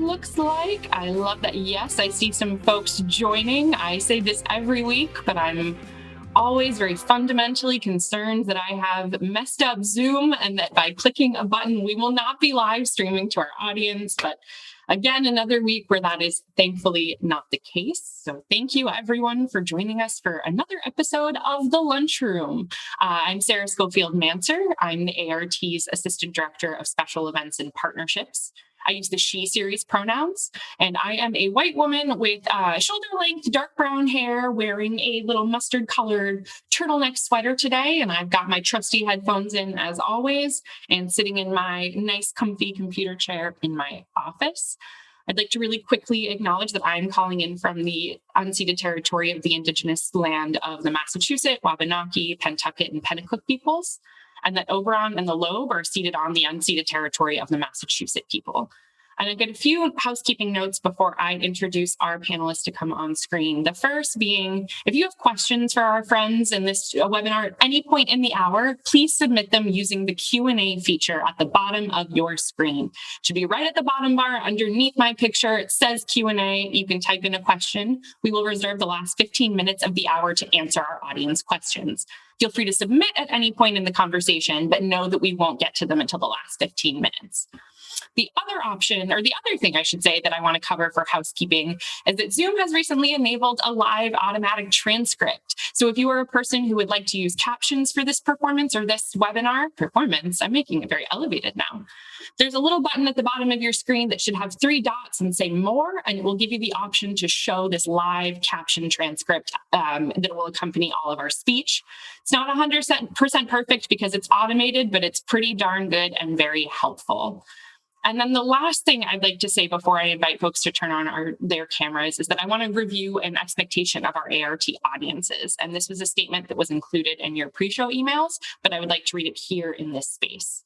looks like. I love that. Yes, I see some folks joining. I say this every week, but I'm always very fundamentally concerned that I have messed up Zoom and that by clicking a button, we will not be live streaming to our audience. But again, another week where that is thankfully not the case. So thank you, everyone, for joining us for another episode of The Lunchroom. I'm Sara Schofield Manser. I'm the A.R.T's Assistant Director of Special Events and Partnerships. I use the she series pronouns, and I am a white woman with shoulder-length dark brown hair wearing a little mustard-colored turtleneck sweater today, and I've got my trusty headphones in as always, and sitting in my nice comfy computer chair in my office. I'd like to really quickly acknowledge that I'm calling in from the unceded territory of the Indigenous land of the Massachusetts, Wabanaki, Pentucket, and Pennacook peoples, and that Oberon and the Lobe are seated on the unceded territory of the Massachusetts people. And I've got a few housekeeping notes before I introduce our panelists to come on screen. The first being, if you have questions for our friends in this webinar at any point in the hour, please submit them using the Q&A feature at the bottom of your screen. It should be right at the bottom bar underneath my picture. It says Q&A. You can type in a question. We will reserve the last 15 minutes of the hour to answer our audience questions. Feel free to submit at any point in the conversation, but know that we won't get to them until the last 15 minutes. The other option, or the other thing I should say that I want to cover for housekeeping, is that Zoom has recently enabled a live automatic transcript. So if you are a person who would like to use captions for this performance or this webinar performance, I'm making it very elevated now. There's a little button at the bottom of your screen that should have 3 dots and say more, and it will give you the option to show this live caption transcript that will accompany all of our speech. It's not 100% perfect because it's automated, but it's pretty darn good and very helpful. And then the last thing I'd like to say before I invite folks to turn on their cameras is that I want to review an expectation of our A.R.T. audiences. And this was a statement that was included in your pre-show emails, but I would like to read it here in this space.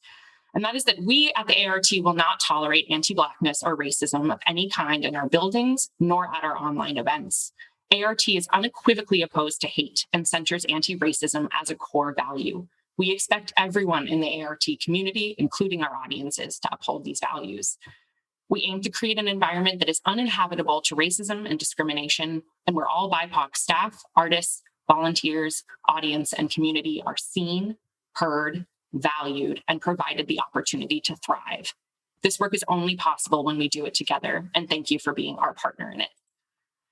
And that is that we at the A.R.T. will not tolerate anti-Blackness or racism of any kind in our buildings, nor at our online events. A.R.T. is unequivocally opposed to hate and centers anti-racism as a core value. We expect everyone in the A.R.T. community, including our audiences, to uphold these values. We aim to create an environment that is uninhabitable to racism and discrimination, and where all BIPOC staff, artists, volunteers, audience, and community are seen, heard, valued, and provided the opportunity to thrive. This work is only possible when we do it together, and thank you for being our partner in it.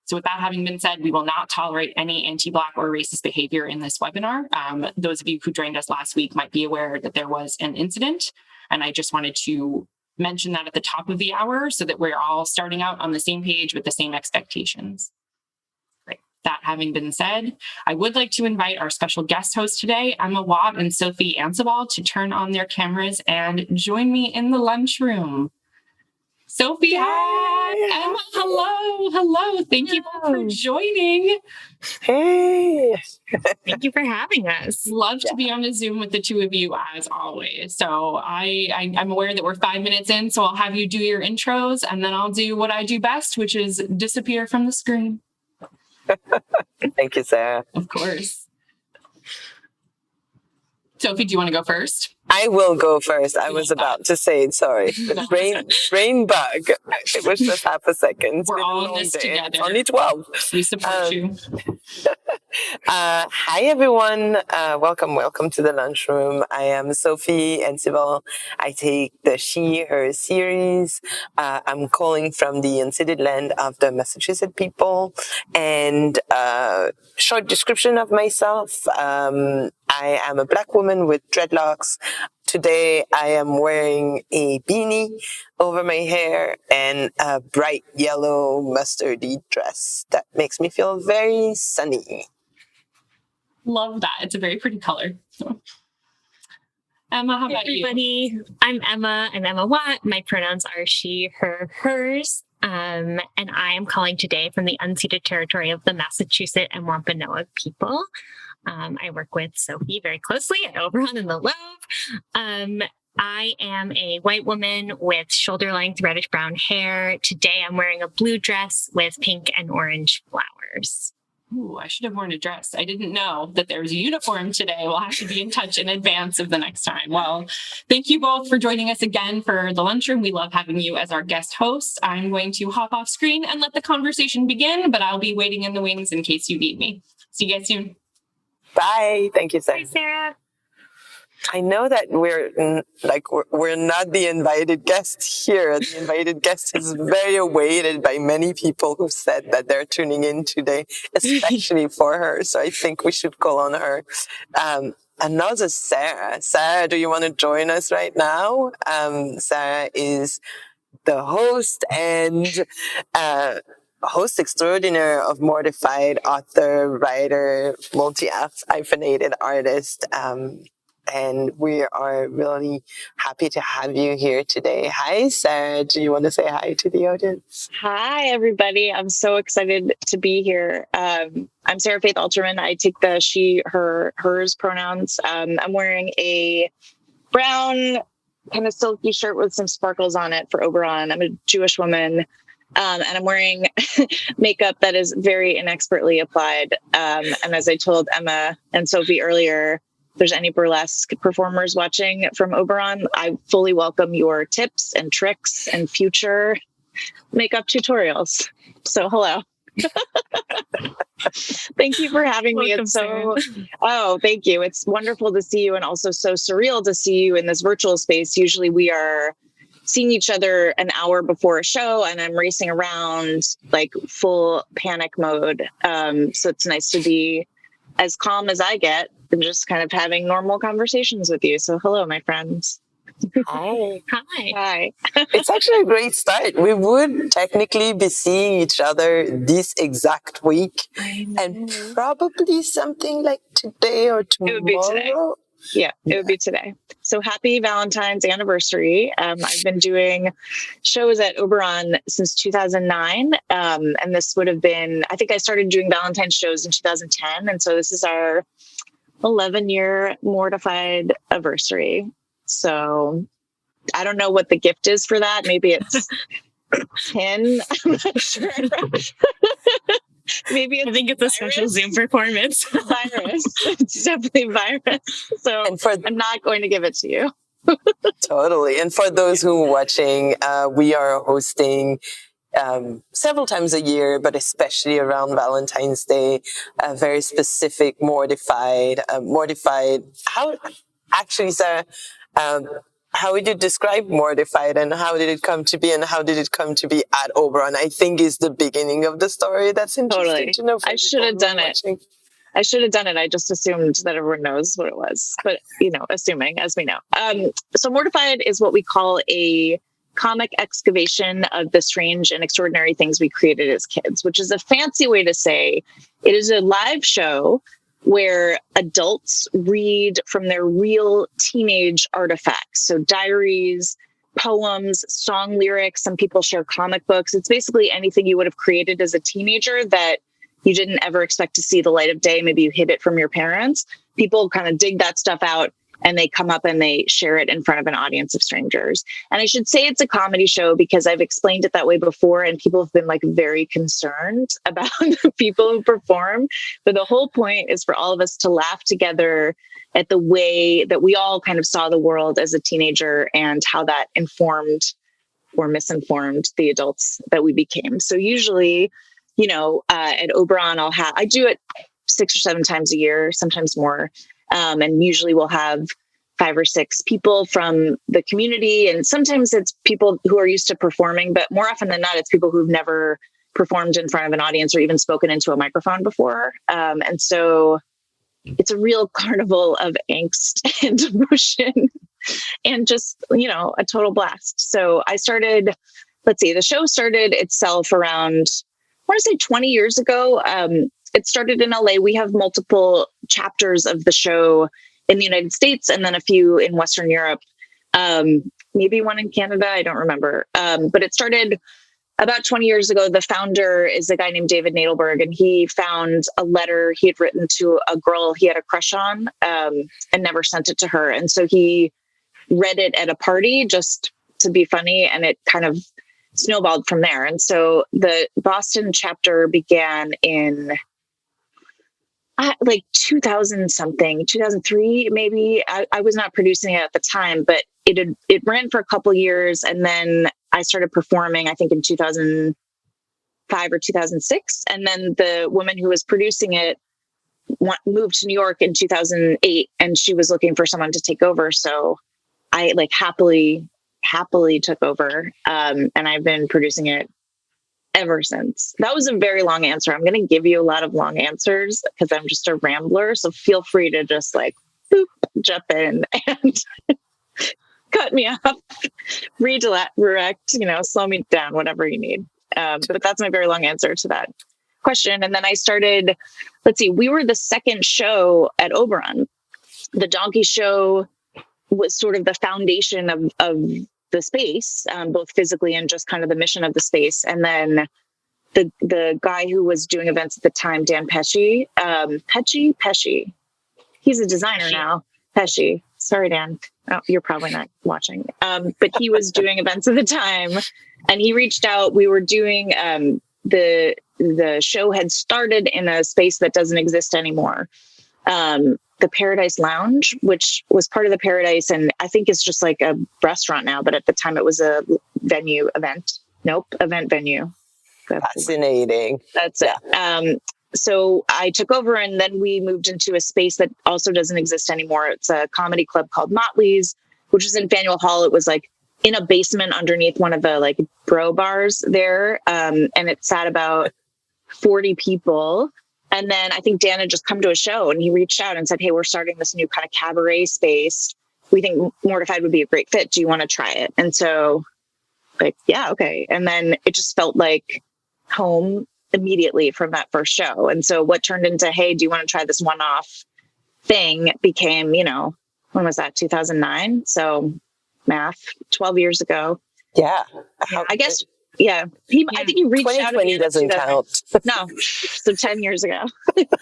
So with that having been said, we will not tolerate any anti-Black or racist behavior in this webinar. Those of you who joined us last week might be aware that there was an incident, and I just wanted to mention that at the top of the hour so that we're all starting out on the same page with the same expectations. Great. That having been said, I would like to invite our special guest hosts today, Emma Watt and Sophie Ansaball, to turn on their cameras and join me in the lunchroom. Sophie, hi. Emma, hello. Thank you for joining. Hey. Thank you for having us. Love to be on a Zoom with the two of you as always. So I'm aware that we're 5 minutes in, so I'll have you do your intros and then I'll do what I do best, which is disappear from the screen. Thank you, Sarah. Of course. Sophie, do you want to go first? I will go first. I was about to say it. Sorry. Brain bug. It was just half a second. We're all in this together. It's only 12. We support you. Hi, everyone. Welcome to the lunchroom. I am Sophie Ancival. I take the She, Her series. I'm calling from the unceded land of the Massachusetts people. And short description of myself. I am a Black woman with dreadlocks. Today, I am wearing a beanie over my hair and a bright yellow mustardy dress that makes me feel very sunny. Love that. It's a very pretty color. So. Emma, how about you? I'm Emma. I'm Emma Watt. My pronouns are she, her, hers. And I am calling today from the unceded territory of the Massachusetts and Wampanoag people. I work with Sophie very closely at Oberon and the Lobe. I am a white woman with shoulder-length reddish-brown hair. Today I'm wearing a blue dress with pink and orange flowers. Ooh, I should have worn a dress. I didn't know that there was a uniform today. We'll have to be in touch in advance of the next time. Well, thank you both for joining us again for the lunchroom. We love having you as our guest host. I'm going to hop off screen and let the conversation begin, but I'll be waiting in the wings in case you need me. See you guys soon. Bye. Thank you, Sarah. Bye, Sarah. I know that we're not the invited guest here. The invited guest is very awaited by many people who said that they're tuning in today, especially for her. So I think we should call on her. Another Sarah. Sarah, do you want to join us right now? Sarah is the host and host extraordinaire of Mortified, author, writer, multi-hyphenated artist. And we are really happy to have you here today. Hi, Sarah. Do you want to say hi to the audience? Hi, everybody. I'm so excited to be here. I'm Sara Faith Alterman. I take the she, her, hers pronouns. I'm wearing a brown kind of silky shirt with some sparkles on it for Oberon. I'm a Jewish woman. And I'm wearing makeup that is very inexpertly applied. And as I told Emma and Sophie earlier, if there's any burlesque performers watching from Oberon, I fully welcome your tips and tricks and future makeup tutorials. So hello. Thank you for having me. It's thank you. It's wonderful to see you, and also so surreal to see you in this virtual space. Usually we are seeing each other an hour before a show, and I'm racing around like full panic mode. So it's nice to be as calm as I get and just kind of having normal conversations with you. So hello, my friends. Hi. Hi. It's actually a great start. We would technically be seeing each other this exact week, and probably something like today or tomorrow. It would be today. Yeah, it would be today. So happy Valentine's anniversary. I've been doing shows at Oberon since 2009. And this would have been, I think I started doing Valentine's shows in 2010. And so this is our 11-year Mortified anniversary. So I don't know what the gift is for that. Maybe it's 10. I'm not sure. Maybe I think it's a special Zoom performance. Virus. It's definitely virus. So I'm not going to give it to you. Totally. And for those who are watching, we are hosting several times a year, but especially around Valentine's Day, a very specific Mortified. How actually, Sarah, how would you describe Mortified, and how did it come to be, and how did it come to be at Oberon? I think is the beginning of the story. That's interesting to know. I should have done it. I should have done it. I just assumed that everyone knows what it was, but assuming as we know. So Mortified is what we call a comic excavation of the strange and extraordinary things we created as kids, which is a fancy way to say it is a live show where adults read from their real teenage artifacts. So diaries, poems, song lyrics. Some people share comic books. It's basically anything you would have created as a teenager that you didn't ever expect to see the light of day. Maybe you hid it from your parents. People kind of dig that stuff out, and they come up and they share it in front of an audience of strangers. And I should say it's a comedy show because I've explained it that way before, and people have been very concerned about the people who perform. But the whole point is for all of us to laugh together at the way that we all kind of saw the world as a teenager and how that informed or misinformed the adults that we became. So usually, at Oberon, I do it 6 or 7 times a year, sometimes more. And usually we'll have 5 or 6 people from the community. And sometimes it's people who are used to performing, but more often than not, it's people who've never performed in front of an audience or even spoken into a microphone before. And so it's a real carnival of angst and emotion and just, a total blast. So I started, the show started itself around, I want to say 20 years ago. It started in LA. We have multiple chapters of the show in the United States and then a few in Western Europe, maybe one in Canada. I don't remember. But it started about 20 years ago. The founder is a guy named David Nadelberg, and he found a letter he had written to a girl he had a crush on and never sent it to her. And so he read it at a party just to be funny, and it kind of snowballed from there. And so the Boston chapter began in like 2000 something, 2003 maybe. I was not producing it at the time, but it ran for a couple years, and then I started performing, I think in 2005 or 2006, and then the woman who was producing it moved to New York in 2008, and she was looking for someone to take over, so I like happily took over, and I've been producing it ever since. That was a very long answer. I'm going to give you a lot of long answers because I'm just a rambler. So feel free to just like boop, jump in and cut me off, redirect, slow me down, whatever you need. But that's my very long answer to that question. And then I started, we were the second show at Oberon. The donkey show was sort of the foundation of the space, both physically and just kind of the mission of the space. And then the guy who was doing events at the time, Dan Pesci, he's a designer now. Pesci. Sorry, Dan. Oh, you're probably not watching. But he was doing events at the time, and he reached out. We were doing the show had started in a space that doesn't exist anymore. The Paradise Lounge, which was part of the Paradise, and I think it's just like a restaurant now, but at the time it was a event venue. Fascinating. That's it. So I took over, and then we moved into a space that also doesn't exist anymore. It's a comedy club called Motley's, which is in Faneuil Hall. It was like in a basement underneath one of the like bro bars there. And it sat about 40 people. And then I think Dan had just come to a show, and he reached out and said, "Hey, we're starting this new kind of cabaret space. We think Mortified would be a great fit. Do you want to try it?" And so like, yeah, okay. And then it just felt like home immediately from that first show. And so what turned into, "Hey, do you want to try this one-off thing?" became, when was that? 2009. So math, 12 years ago. Yeah. I guess. Yeah. I think he reached out. 2020 doesn't count. No. So 10 years ago,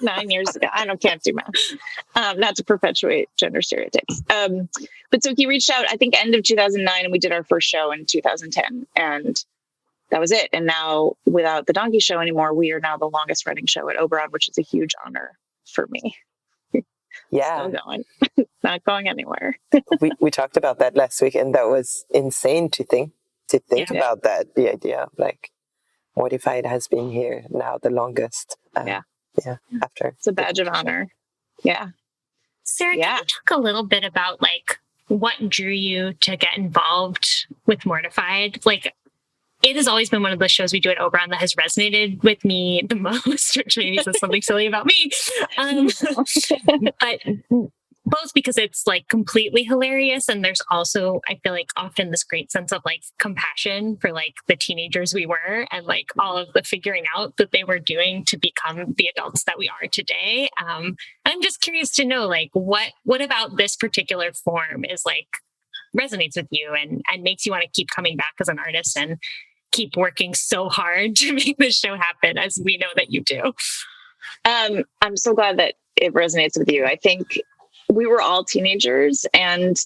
9 years ago. Can't do math. Not to perpetuate gender stereotypes. But so he reached out, I think end of 2009, and we did our first show in 2010. And that was it. And now without the donkey show anymore, we are now the longest running show at Oberon, which is a huge honor for me. Yeah. Still going. Not going anywhere. we talked about that last week, and that was insane to think about that. The idea of like Mortified has been here now the longest. After. It's a badge of honor. Yeah. Sarah, can you talk a little bit about like what drew you to get involved with Mortified? Like, it has always been one of the shows we do at Oberon that has resonated with me the most, which maybe says something silly about me. But both because it's like completely hilarious, and there's also, I feel like, often this great sense of like compassion for like the teenagers we were, and like all of the figuring out that they were doing to become the adults that we are today. I'm just curious to know, like, what about this particular form is like resonates with you and makes you want to keep coming back as an artist and keep working so hard to make this show happen, as we know that you do. I'm so glad that it resonates with you. I think we were all teenagers, and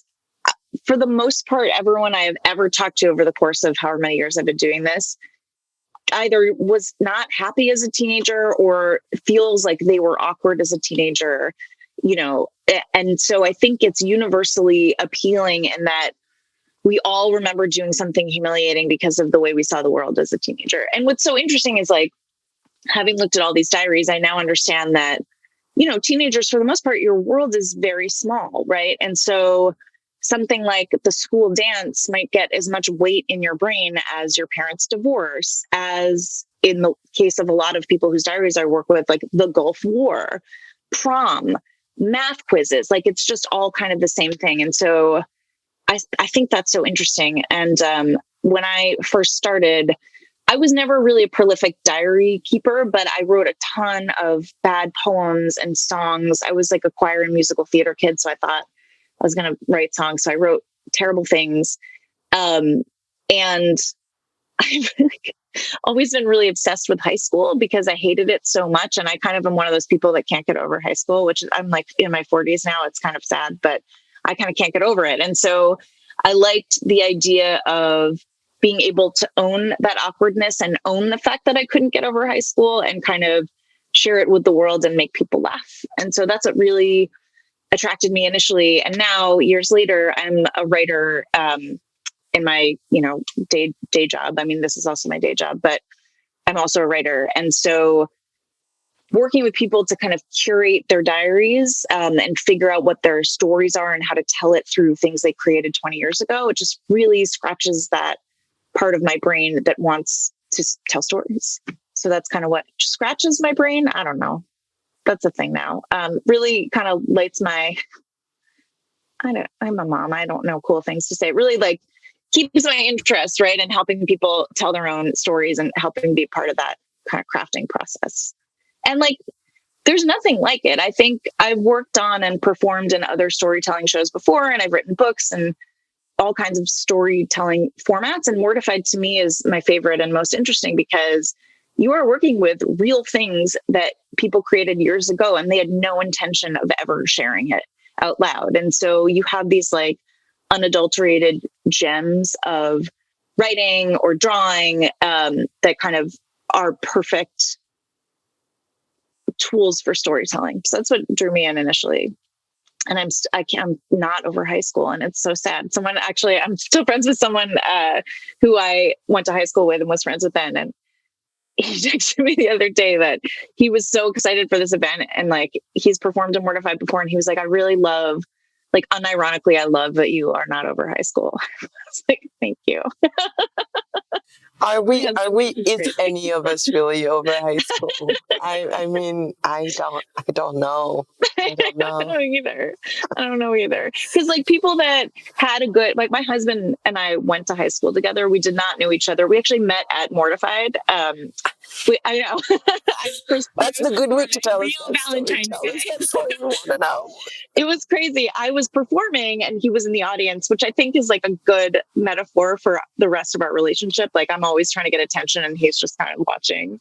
for the most part, everyone I have ever talked to over the course of however many years I've been doing this either was not happy as a teenager or feels like they were awkward as a teenager, and so I think it's universally appealing in that we all remember doing something humiliating because of the way we saw the world as a teenager. And what's so interesting is, like, having looked at all these diaries, I now understand that, teenagers, for the most part, your world is very small, right? And so something like the school dance might get as much weight in your brain as your parents' divorce, as in the case of a lot of people whose diaries I work with, like the Gulf War, prom, math quizzes, like it's just all kind of the same thing. And so I think that's so interesting. And when I first started, I was never really a prolific diary keeper, but I wrote a ton of bad poems and songs. I was like a choir and musical theater kid, so I thought I was going to write songs. So I wrote terrible things. And I've always been really obsessed with high school because I hated it so much. And I kind of am one of those people that can't get over high school, which is, I'm like in my 40s now. It's kind of sad, but I kind of can't get over it. And so I liked the idea of being able to own that awkwardness and own the fact that I couldn't get over high school and kind of share it with the world and make people laugh. And so that's what really attracted me initially. And now years later, I'm a writer, in my, day job. I mean, this is also my day job, but I'm also a writer. And so working with people to kind of curate their diaries, and figure out what their stories are and how to tell it through things they created 20 years ago, it just really scratches that part of my brain that wants to tell stories. So that's kind of what scratches my brain. I don't know. That's a thing now. Really kind of lights my, I'm a mom. I don't know cool things to say. Really like keeps my interest, right? And helping people tell their own stories and helping be part of that kind of crafting process. And like, there's nothing like it. I think I've worked on and performed in other storytelling shows before, and I've written books and all kinds of storytelling formats. And Mortified to me is my favorite and most interesting because you are working with real things that people created years ago, and they had no intention of ever sharing it out loud. And so you have these like unadulterated gems of writing or drawing, that kind of are perfect tools for storytelling. So that's what drew me in initially. And I'm not over high school, and it's so sad. I'm still friends with someone who I went to high school with and was friends with then. And he texted me the other day that he was so excited for this event, and like he's performed in Mortified before, and he was like, I really love, like unironically, I love that you are not over high school. I was like, thank you. Are we, is any of us really over high school? I mean, I don't know. I don't know either. Because like people that had a good, like my husband and I went to high school together. We did not know each other. We actually met at Mortified. I know. That's the good week to tell us. Valentine. That's what we want to know. It was crazy. I was performing and he was in the audience, which I think is like a good metaphor for the rest of our relationship. Like I'm always trying to get attention and he's just kind of watching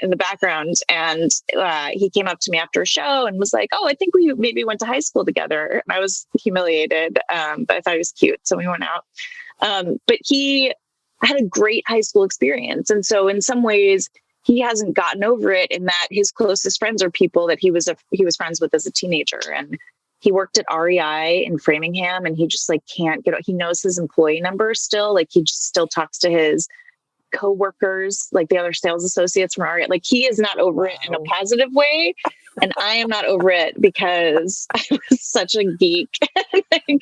in the background. And he came up to me after a show and was like, oh, I think we maybe went to high school together. And I was humiliated, but I thought he was cute. So we went out. But he had a great high school experience. And so in some ways, he hasn't gotten over it in that his closest friends are people that he was friends with as a teenager. And he worked at REI in Framingham, and he just like can't get, he knows his employee number still. Like he just still talks to his coworkers, like the other sales associates from REI. Like he is not over it in a positive way. And I am not over it because I was such a geek. Like,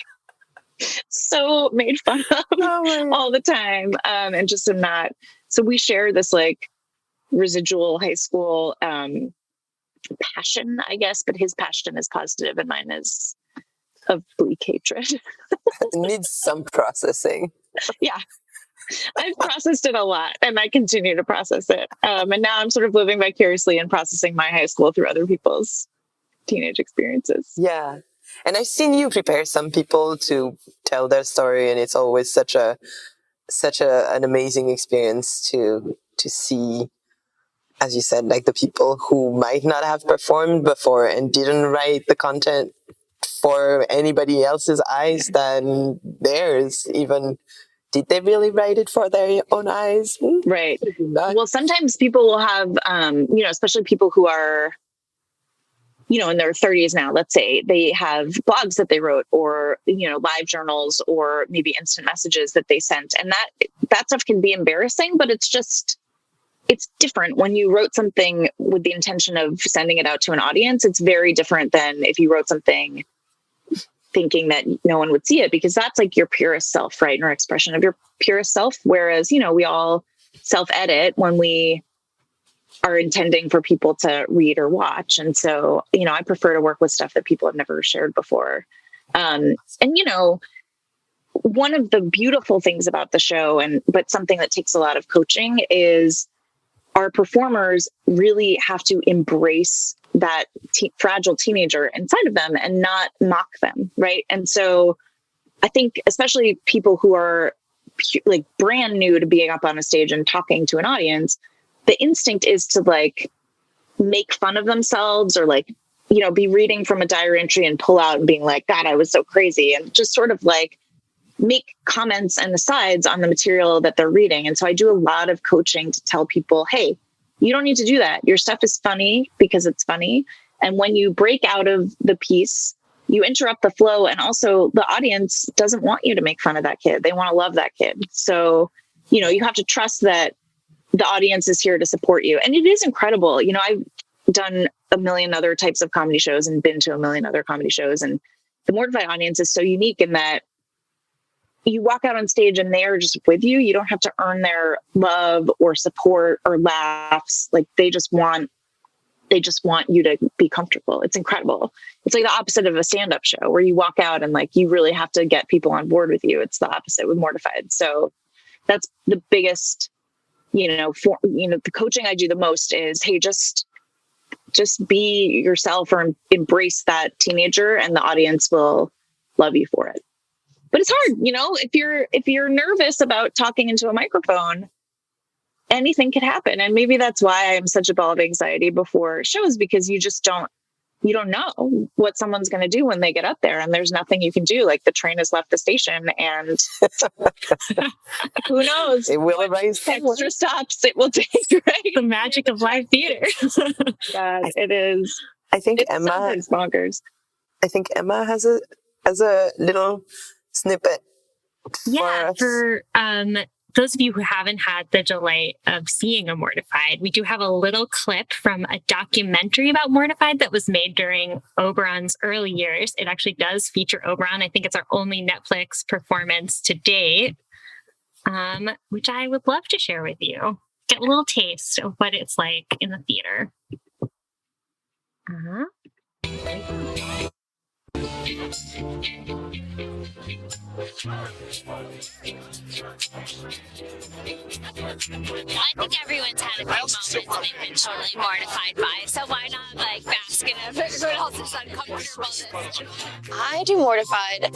so made fun of all the time. And just am not. So we share this like residual high school passion, I guess, but his passion is positive and mine is of bleak hatred. It needs some processing. Yeah. I've processed it a lot and I continue to process it. And now I'm sort of living vicariously and processing my high school through other people's teenage experiences. Yeah. And I've seen you prepare some people to tell their story, and it's always such an amazing experience to see, as you said, like the people who might not have performed before and didn't write the content for anybody else's eyes than theirs. Even did they really write it for their own eyes? Right. Well, sometimes people will have, especially people who are, in their 30s now, let's say they have blogs that they wrote or, live journals or maybe instant messages that they sent. And that stuff can be embarrassing, but it's different when you wrote something with the intention of sending it out to an audience. It's very different than if you wrote something thinking that no one would see it, because that's like your purest self, right? Or expression of your purest self. Whereas, we all self-edit when we are intending for people to read or watch. And so, I prefer to work with stuff that people have never shared before. And one of the beautiful things about the show, but something that takes a lot of coaching, is our performers really have to embrace that fragile teenager inside of them and not mock them, right? And so I think especially people who are like brand new to being up on a stage and talking to an audience, the instinct is to like make fun of themselves or like, be reading from a diary entry and pull out and being like, God, I was so crazy, and just sort of like make comments and asides on the material that they're reading. And so I do a lot of coaching to tell people, hey, You don't need to do that. Your stuff is funny because it's funny. And when you break out of the piece, you interrupt the flow. And also the audience doesn't want you to make fun of that kid. They want to love that kid. So, you know, you have to trust that the audience is here to support you. And it is incredible. You know, I've done a million other types of comedy shows and been to a million other comedy shows. And the Mortified audience is so unique in that you walk out on stage and they are just with you. You don't have to earn their love or support or laughs. Like they just want you to be comfortable. It's incredible. It's like the opposite of a stand-up show where you walk out and like, you really have to get people on board with you. It's the opposite with Mortified. So that's the biggest, the coaching I do the most is, hey, just be yourself or embrace that teenager and the audience will love you for it. But it's hard, if you're nervous about talking into a microphone, anything could happen. And maybe that's why I'm such a ball of anxiety before shows, because you don't know what someone's going to do when they get up there, and there's nothing you can do. Like the train has left the station and who knows? It will arise extra stops it will take, right? The magic of live theater. God, it is. I think Emma is bonkers. I think Emma has a little snippet. Yeah, for those of you who haven't had the delight of seeing a Mortified, we do have a little clip from a documentary about Mortified that was made during Oberon's early years. It actually does feature Oberon. I think it's our only Netflix performance to date, which I would love to share with you. Get a little taste of what it's like in the theater. I think everyone's had a few moments they've been totally mortified by, so why not bask in it? Everyone else's uncomfortableness. I do Mortified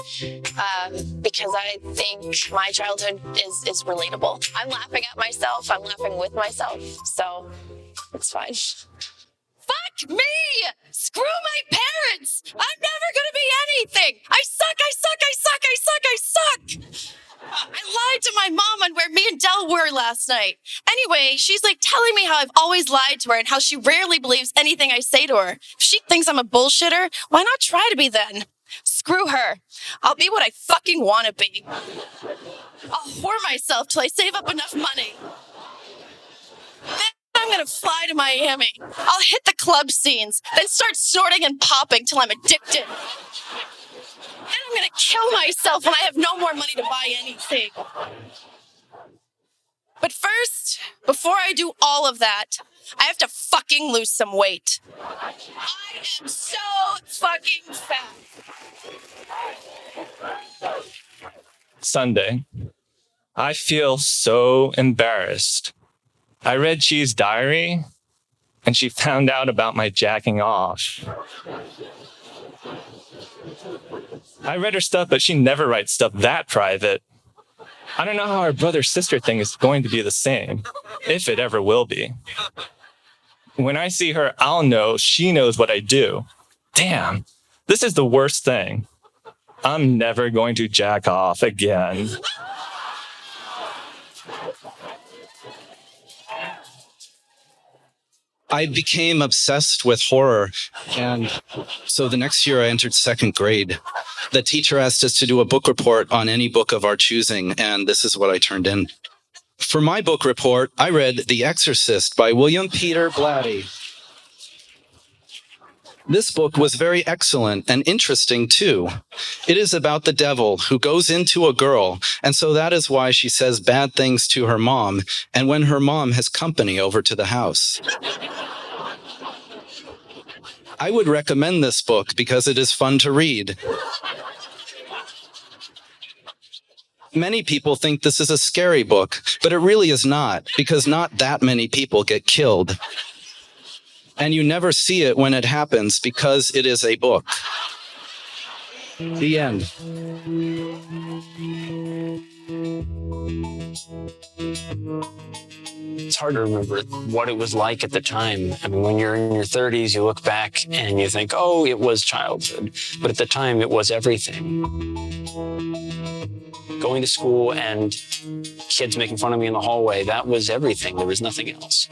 because I think my childhood is relatable. I'm laughing at myself, I'm laughing with myself, so it's fine. Fuck me! Screw my parents! I'm never gonna be anything! I suck! I lied to my mom on where me and Del were last night. Anyway, she's telling me how I've always lied to her and how she rarely believes anything I say to her. If she thinks I'm a bullshitter, why not try to be then? Screw her. I'll be what I fucking want to be. I'll whore myself till I save up enough money. Then I'm gonna fly to Miami. I'll hit the club scenes, then start snorting and popping till I'm addicted. Then I'm gonna kill myself when I have no more money to buy anything. But first, before I do all of that, I have to fucking lose some weight. I am so fucking fat. Sunday. I feel so embarrassed. I read Chi's diary, and she found out about my jacking off. I read her stuff, but she never writes stuff that private. I don't know how our brother-sister thing is going to be the same, if it ever will be. When I see her, I'll know she knows what I do. Damn, this is the worst thing. I'm never going to jack off again. I became obsessed with horror, and so the next year I entered second grade. The teacher asked us to do a book report on any book of our choosing, and this is what I turned in. For my book report, I read The Exorcist by William Peter Blatty. This book was very excellent and interesting too. It is about the devil who goes into a girl, and so that is why she says bad things to her mom, and when her mom has company over to the house. I would recommend this book because it is fun to read. Many people think this is a scary book, but it really is not, because not that many people get killed. And you never see it when it happens because it is a book. The end. It's hard to remember what it was like at the time. I mean, when you're in your 30s, you look back and you think, oh, it was childhood. But at the time, it was everything. Going to school and kids making fun of me in the hallway, that was everything. There was nothing else.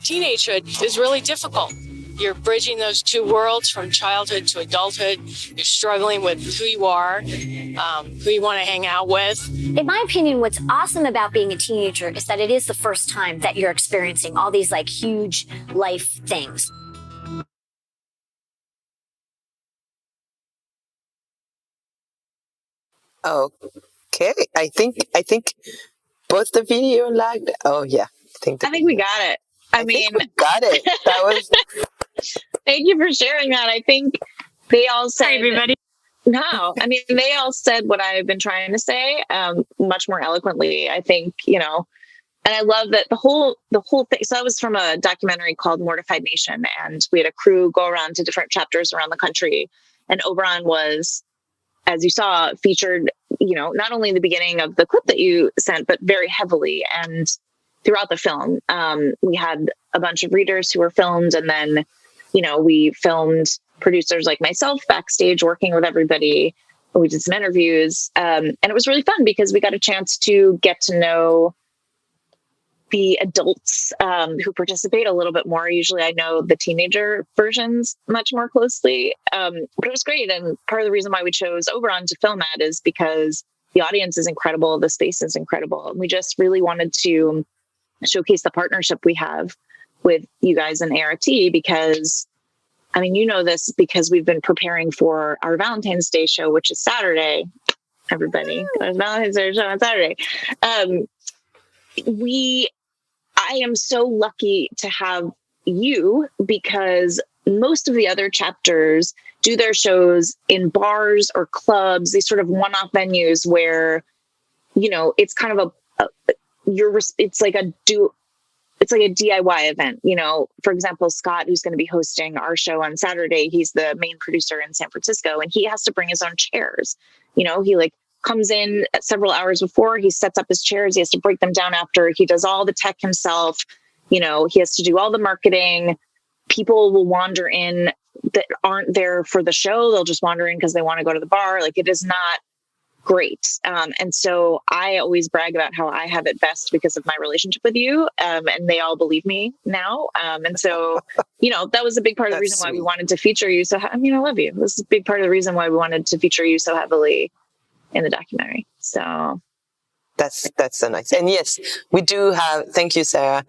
Teenagehood is really difficult. You're bridging those two worlds from childhood to adulthood. You're struggling with who you are, who you want to hang out with. In my opinion, what's awesome about being a teenager is that it is the first time that you're experiencing all these like huge life things. Okay, I think both the video lagged. Oh yeah, I think we got it. I mean, we got it. That was. Thank you for sharing that. I think they all said. Sorry, everybody. No, I mean they all said what I've been trying to say, much more eloquently. I think and I love that the whole thing. So that was from a documentary called Mortified Nation, and we had a crew go around to different chapters around the country, and Oberon was, as you saw, featured, not only in the beginning of the clip that you sent, but very heavily and throughout the film. We had a bunch of readers who were filmed, and then, we filmed producers like myself backstage working with everybody. We did some interviews, and it was really fun because we got a chance to get to know the adults who participate a little bit more. Usually I know the teenager versions much more closely, but it was great. And part of the reason why we chose Oberon to film at is because the audience is incredible. The space is incredible. And we just really wanted to showcase the partnership we have with you guys in A.R.T. because, this because we've been preparing for our Valentine's Day show, which is Saturday. Everybody, there's Valentine's Day show on Saturday. I am so lucky to have you because most of the other chapters do their shows in bars or clubs, these sort of one-off venues where, it's kind of it's like a DIY event. For example, Scott, who's going to be hosting our show on Saturday, he's the main producer in San Francisco, and he has to bring his own chairs. He comes in several hours before, he sets up his chairs, he has to break them down after, he does all the tech himself, he has to do all the marketing. People will wander in that aren't there for the show, they'll just wander in because they want to go to the bar. It is not great. And so I always brag about how I have it best because of my relationship with you, and they all believe me now. And so, that was a big part of the reason why we wanted to feature you. So, I love you. This is a big part of the reason why we wanted to feature you so heavily in the documentary. So that's so nice. And yes, we do have, thank you, Sarah.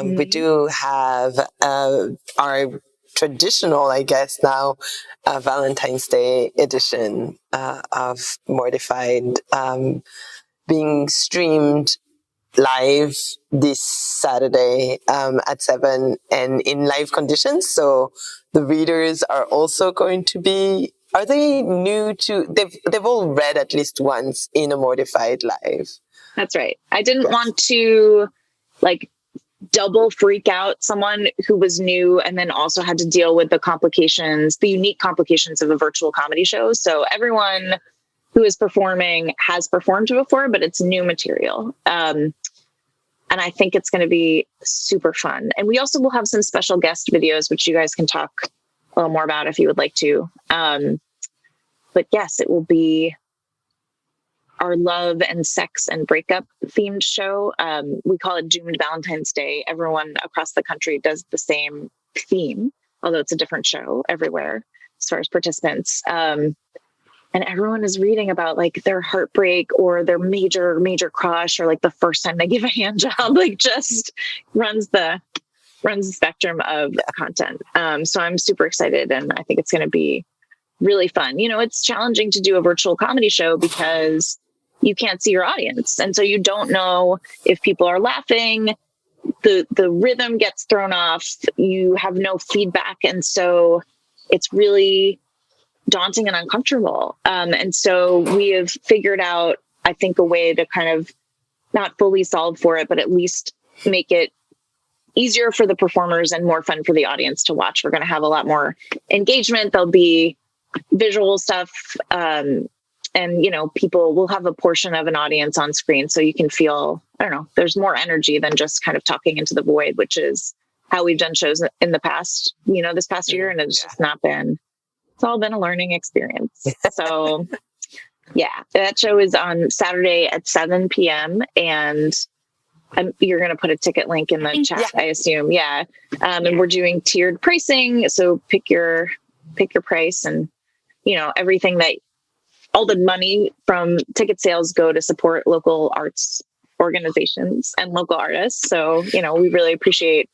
We do have our traditional, I guess now, Valentine's Day edition of Mortified being streamed live this Saturday at 7 and in live conditions. So the readers are also going to be. Are they new to? They've all read at least once in a Mortified live. That's right. I didn't want to double freak out someone who was new and then also had to deal with the unique complications of a virtual comedy show. So everyone who is performing has performed before, but it's new material. And I think it's going to be super fun. And we also will have some special guest videos, which you guys can talk a little more about if you would like to. But yes, it will be our love and sex and breakup themed show. We call it Doomed Valentine's Day. Everyone across the country does the same theme, although it's a different show everywhere as far as participants. And everyone is reading about their heartbreak or their major, major crush or the first time they give a hand job, just runs the spectrum of content. So I'm super excited, and I think it's going to be really fun. It's challenging to do a virtual comedy show because you can't see your audience. And so you don't know if people are laughing, the rhythm gets thrown off, you have no feedback. And so it's really daunting and uncomfortable. And so we have figured out, I think, a way to kind of not fully solve for it, but at least make it easier for the performers and more fun for the audience to watch. We're going to have a lot more engagement. There'll be visual stuff. And, people will have a portion of an audience on screen. So you can feel, there's more energy than just kind of talking into the void, which is how we've done shows in the past, this past year. And it's just not been, it's all been a learning experience. So yeah, that show is on Saturday at 7 p.m. And you're going to put a ticket link in the chat, I assume. Yeah. And we're doing tiered pricing. So pick your price, and, everything all the money from ticket sales go to support local arts organizations and local artists. So, we really appreciate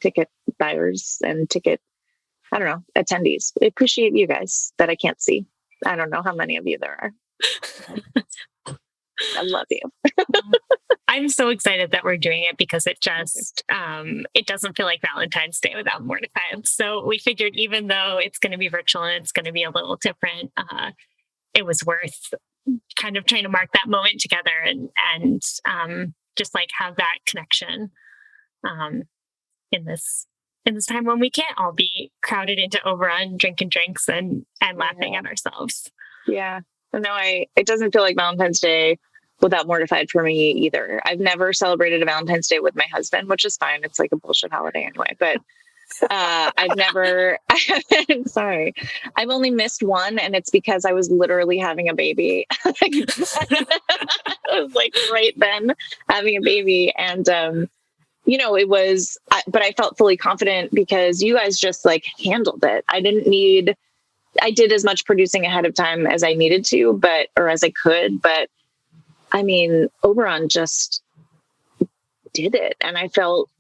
ticket buyers and attendees. We appreciate you guys that I can't see. I don't know how many of you there are. I love you. I'm so excited that we're doing it because it just, it doesn't feel like Valentine's Day without Mortified. So we figured even though it's going to be virtual and it's going to be a little different, it was worth kind of trying to mark that moment together and just like have that connection in this time when we can't all be crowded into Oberon, drinking drinks and laughing at ourselves. Yeah. No, it doesn't feel like Valentine's Day without Mortified for me either. I've never celebrated a Valentine's Day with my husband, which is fine. It's like a bullshit holiday anyway, but sorry. I've only missed one, and it's because I was literally having a baby. I was like right then having a baby. And, but I felt fully confident because you guys just like handled it. I did as much producing ahead of time as I needed to, or as I could, but I mean, Oberon just did it, and I felt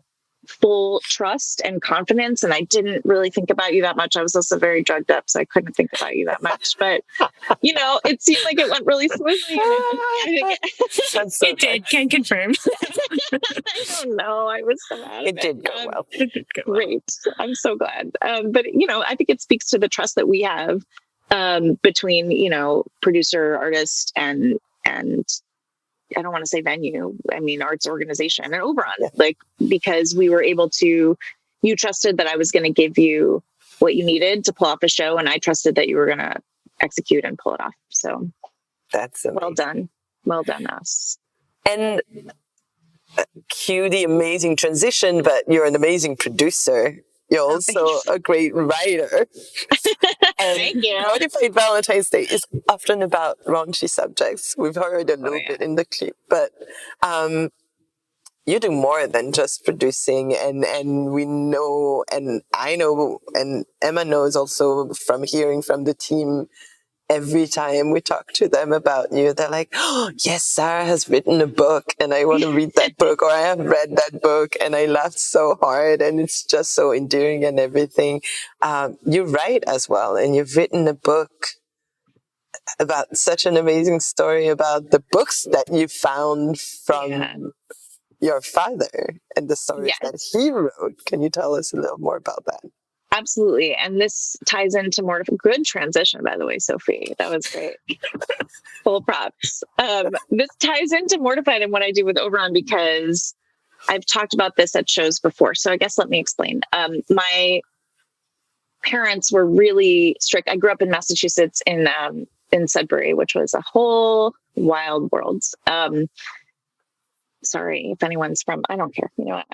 full trust and confidence, and I didn't really think about you that much. I was also very drugged up, so I couldn't think about you that much, but it seemed like it went really smoothly. It did, can confirm. I don't know. I was so mad. It did go well. It did go well. Great. I'm so glad. But, I think it speaks to the trust that we have between, producer, artist, and I don't want to say venue. I mean, arts organization and Oberon, because we were able to, you trusted that I was going to give you what you needed to pull off a show. And I trusted that you were going to execute and pull it off. So that's amazing. Well done. Well done, us. And cue the amazing transition, but you're an amazing producer. You're also a great writer. Thank you. Mortified Valentine's Day is often about raunchy subjects. We've heard a little bit in the clip, but you do more than just producing, and we know, and I know, and Emma knows also from hearing from the team. Every time we talk to them about you, they're like, oh, yes, Sara has written a book and I want to read that book, or I have read that book and I laughed so hard and it's just so endearing and everything. You write as well, and you've written a book about such an amazing story about the books that you found from your father and the stories that he wrote. Can you tell us a little more about that? Absolutely. And this ties into Mortified. Good transition, by the way, Sophie. That was great. Full props. This ties into Mortified and what I do with Oberon, because I've talked about this at shows before. So I guess let me explain. My parents were really strict. I grew up in Massachusetts in Sudbury, which was a whole wild world. Sorry if anyone's from, I don't care. You know what?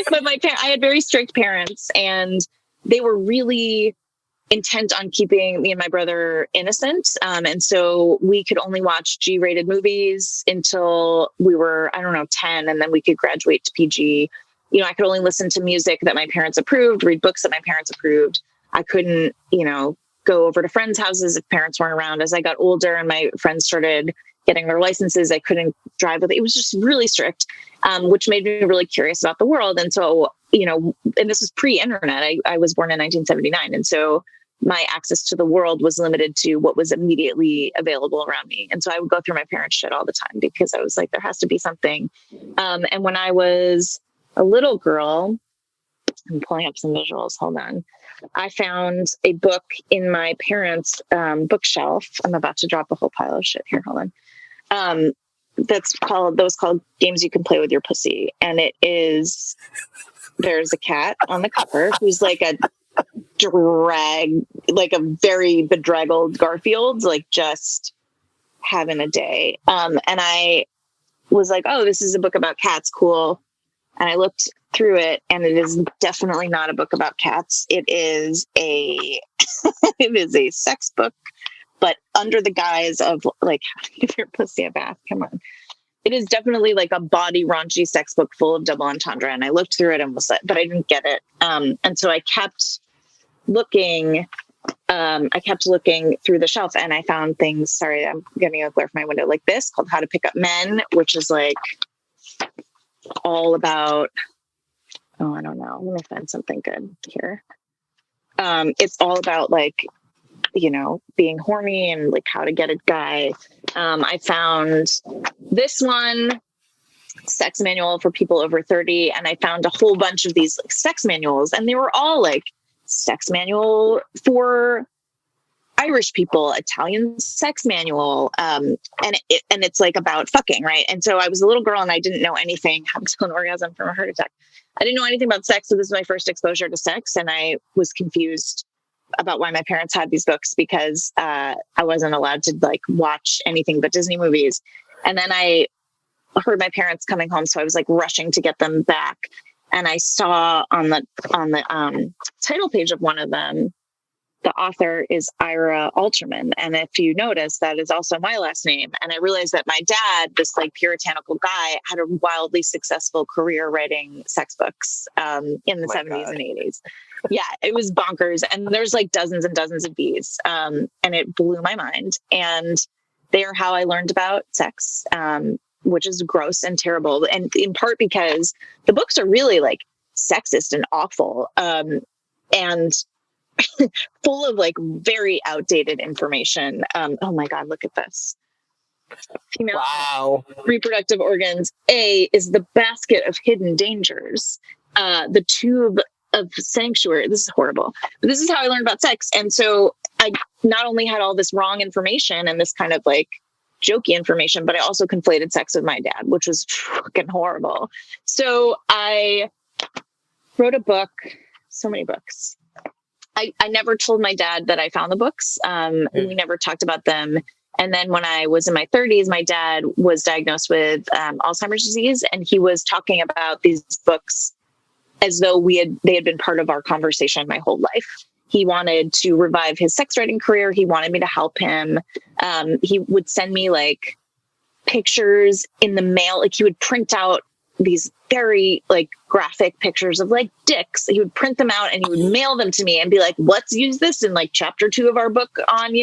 But I had very strict parents, and they were really intent on keeping me and my brother innocent. And so we could only watch G-rated movies until we were, 10, and then we could graduate to PG. I could only listen to music that my parents approved, read books that my parents approved. I couldn't, go over to friends' houses if parents weren't around. As I got older and my friends started getting their licenses, I couldn't drive with it. It was just really strict, which made me really curious about the world. And so, and this was pre-internet. I was born in 1979. And so my access to the world was limited to what was immediately available around me. And so I would go through my parents' shit all the time because I was like, there has to be something. And when I was a little girl, I'm pulling up some visuals. Hold on. I found a book in my parents' bookshelf. I'm about to drop a whole pile of shit here. Hold on. That was called Games You Can Play With Your Pussy. And there's a cat on the cover who's like a very bedraggled Garfield, like just having a day. And I was like, oh, this is a book about cats. Cool. And I looked through it, and it is definitely not a book about cats. It is a sex book, but under the guise of like, give your pussy a bath. Come on. It is definitely like a body raunchy sex book full of double entendre. And I looked through it and was like, but I didn't get it. And so I kept looking through the shelf, and I found things. Sorry, I'm getting a glare from my window, like this, called How to Pick Up Men, which is like all about, I don't know. Let me find something good here. It's all about like, being horny and like how to get a guy. I found this one, Sex Manual for People Over 30. And I found a whole bunch of these like sex manuals, and they were all like sex manual for Irish people, Italian sex manual. And it's like about fucking, right? And so I was a little girl and I didn't know anything. I'm still an orgasm from a heart attack. I didn't know anything about sex. So this was my first exposure to sex. And I was confused about why my parents had these books, because I wasn't allowed to like watch anything but Disney movies. And then I heard my parents coming home, so I was like rushing to get them back. And I saw on the title page of one of them, the author is Sara Alterman. And if you notice, that is also my last name. And I realized that my dad, this like puritanical guy, had a wildly successful career writing sex books in the 70s and 80s. Yeah, it was bonkers. And there's like dozens and dozens of these. And it blew my mind. And they are how I learned about sex, which is gross and terrible. And in part because the books are really like sexist and awful. And full of like very outdated information. Oh my God, look at this. Female reproductive organs. A is the basket of hidden dangers. The tube of sanctuary. This is horrible. But this is how I learned about sex. And so I not only had all this wrong information and this kind of like jokey information, but I also conflated sex with my dad, which was fucking horrible. So I wrote a book, so many books. I never told my dad that I found the books. We never talked about them. And then when I was in my 30s, my dad was diagnosed with Alzheimer's disease. And he was talking about these books as though they had been part of our conversation my whole life. He wanted to revive his sex writing career. He wanted me to help him. He would send me like pictures in the mail. Like he would print out these very like graphic pictures of like dicks. He would print them out and he would mail them to me and be like, let's use this in like chapter 2 of our book on,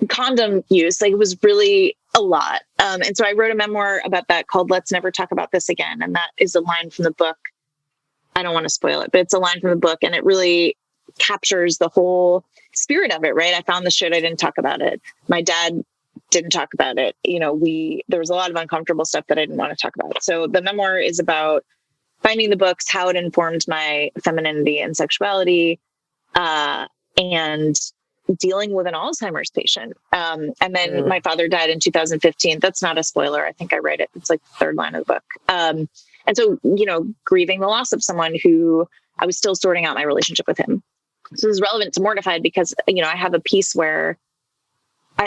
condom use. Like it was really a lot. And so I wrote a memoir about that called Let's Never Talk About This Again. And that is a line from the book. I don't want to spoil it, but it's a line from the book, and it really captures the whole spirit of it, right? I found the shit. I didn't talk about it. My dad didn't talk about it. There was a lot of uncomfortable stuff that I didn't want to talk about. So the memoir is about finding the books, how it informed my femininity and sexuality, and dealing with an Alzheimer's patient. And then my father died in 2015. That's not a spoiler. I think I write it. It's like the third line of the book. And so, grieving the loss of someone who I was still sorting out my relationship with him. So this is relevant to Mortified because, I have a piece where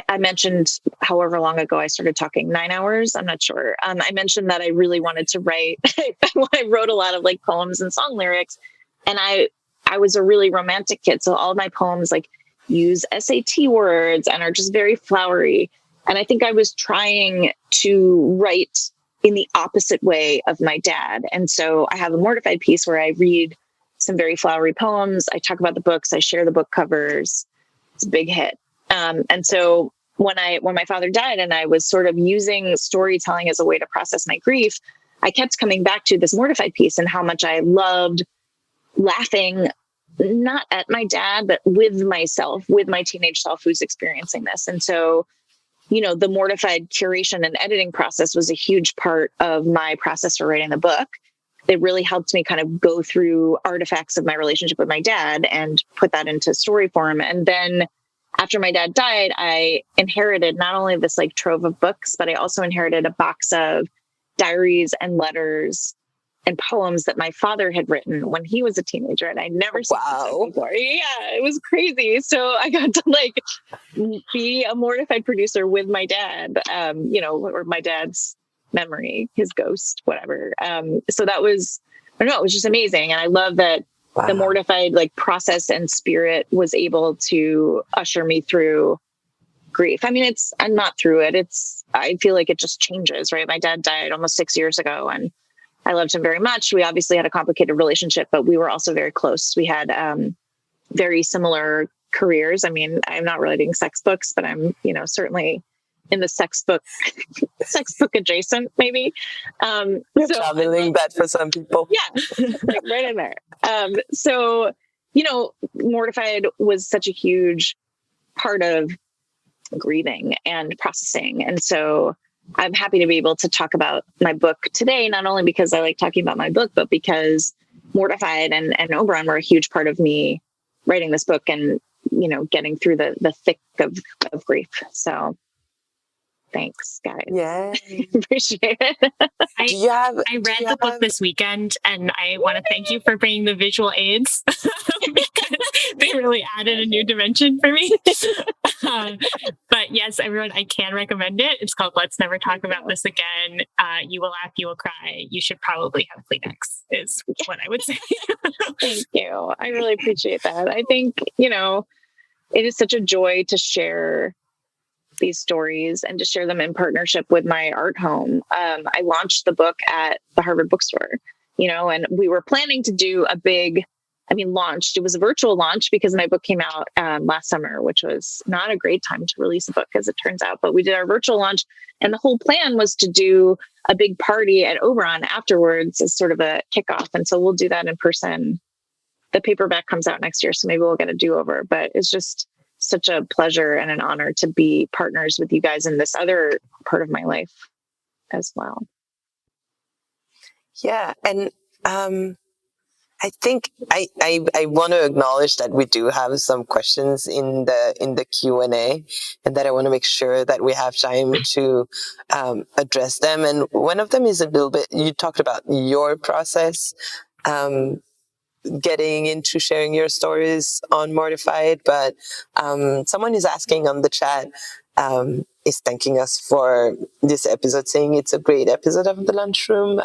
I mentioned however long ago I started talking, 9 hours. I'm not sure. I mentioned that I really wanted to write. I wrote a lot of like poems and song lyrics, and I was a really romantic kid. So all of my poems like use SAT words and are just very flowery. And I think I was trying to write in the opposite way of my dad. And so I have a Mortified piece where I read some very flowery poems. I talk about the books. I share the book covers. It's a big hit. And so when my father died and I was sort of using storytelling as a way to process my grief, I kept coming back to this Mortified piece and how much I loved laughing, not at my dad, but with myself, with my teenage self who's experiencing this. And so, the Mortified curation and editing process was a huge part of my process for writing the book. It really helped me kind of go through artifacts of my relationship with my dad and put that into story form. And then after my dad died, I inherited not only this like trove of books, but I also inherited a box of diaries and letters and poems that my father had written when he was a teenager, and I never seen them before. Yeah, it was crazy. So I got to like be a Mortified producer with my dad, or my dad's memory, his ghost, whatever. So that was, I don't know, it was just amazing. And I love that the Mortified like process and spirit was able to usher me through grief. I mean, I'm not through it. I feel like it just changes, right? My dad died almost 6 years ago, and I loved him very much. We obviously had a complicated relationship, but we were also very close. We had very similar careers. I mean, I'm not writing sex books, but I'm, certainly in the sex book adjacent, maybe. Traveling that for some people. Yeah, like right in there. So, Mortified was such a huge part of grieving and processing. And so I'm happy to be able to talk about my book today, not only because I like talking about my book, but because Mortified and Oberon were a huge part of me writing this book and, getting through the thick of grief. So thanks, guys. Yeah. Appreciate it. I read the book this weekend, and I want to thank you for bringing the visual aids because they really added a new dimension for me. But yes, everyone, I can recommend it. It's called Let's Never Talk About This Again. You will laugh, you will cry. You should probably have Kleenex is what I would say. Thank you. I really appreciate that. I think, it is such a joy to share these stories and to share them in partnership with my art home. I launched the book at the Harvard bookstore, and we were planning to do launched. It was a virtual launch because my book came out last summer, which was not a great time to release a book as it turns out, but we did our virtual launch, and the whole plan was to do a big party at Oberon afterwards as sort of a kickoff. And so we'll do that in person. The paperback comes out next year, so maybe we'll get a do-over, but it's just such a pleasure and an honor to be partners with you guys in this other part of my life as well. Yeah. And I think I want to acknowledge that we do have some questions in the Q&A, and that I want to make sure that we have time to address them. And one of them is a little bit, you talked about your process, getting into sharing your stories on Mortified, but someone is asking on the chat, is thanking us for this episode, saying it's a great episode of The Lunchroom,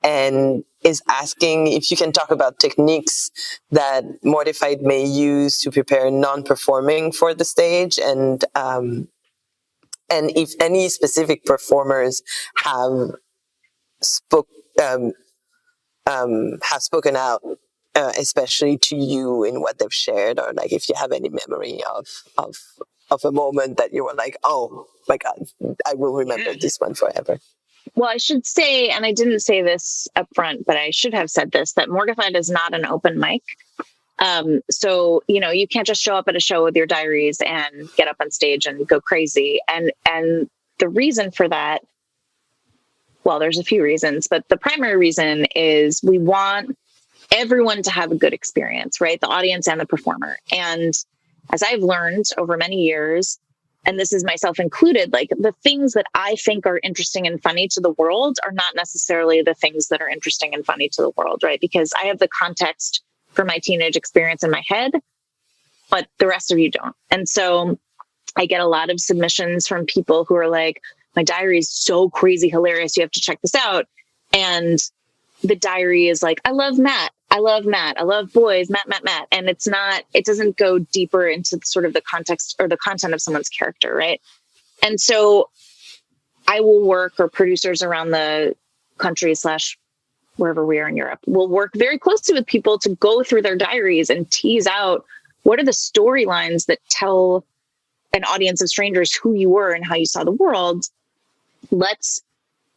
and is asking if you can talk about techniques that Mortified may use to prepare non-performing for the stage, and if any specific performers have spoken out, especially to you in what they've shared, or like if you have any memory of a moment that you were like, oh my God, I will remember this one forever. Well, I should say, and I didn't say this up front, but I should have said this, that Mortified is not an open mic. So, you can't just show up at a show with your diaries and get up on stage and go crazy. And the reason for that, well, there's a few reasons, but the primary reason is we want everyone to have a good experience, right? The audience and the performer. And as I've learned over many years, and this is myself included, like the things that I think are interesting and funny to the world are not necessarily the things that are interesting and funny to the world, right? Because I have the context for my teenage experience in my head, but the rest of you don't. And so I get a lot of submissions from people who are like, my diary is so crazy hilarious, you have to check this out. And the diary is like, I love Matt. I love boys, Matt. And it doesn't go deeper into sort of the context or the content of someone's character, right? And so I will work, or producers around the country / wherever we are in Europe will work very closely with people to go through their diaries and tease out what are the storylines that tell an audience of strangers who you were and how you saw the world. Let's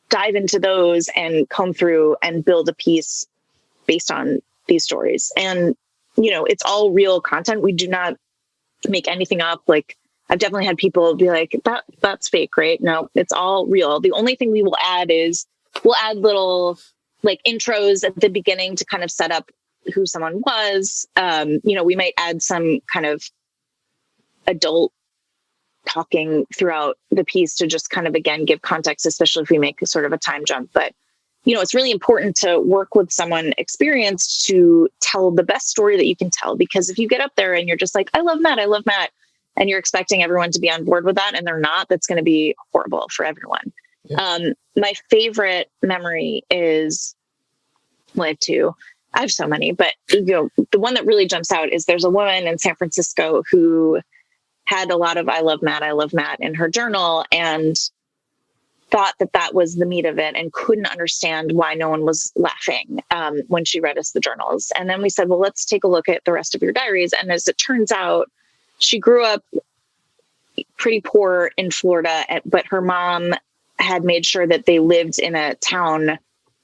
dive into those and comb through and build a piece based on these stories. And, it's all real content. We do not make anything up. Like, I've definitely had people be like, that's fake, right? No, it's all real. The only thing we will add is we'll add little like intros at the beginning to kind of set up who someone was. We might add some kind of adult talking throughout the piece to just kind of, again, give context, especially if we make sort of a time jump. But, it's really important to work with someone experienced to tell the best story that you can tell. Because if you get up there and you're just like, I love Matt, and you're expecting everyone to be on board with that, and they're not, that's going to be horrible for everyone. Yeah. My favorite memory is, well, I have so many, but the one that really jumps out is there's a woman in San Francisco who had a lot of I love Matt in her journal, and thought that was the meat of it, and couldn't understand why no one was laughing when she read us the journals. And then we said, well, let's take a look at the rest of your diaries. And as it turns out, she grew up pretty poor in Florida, but her mom had made sure that they lived in a town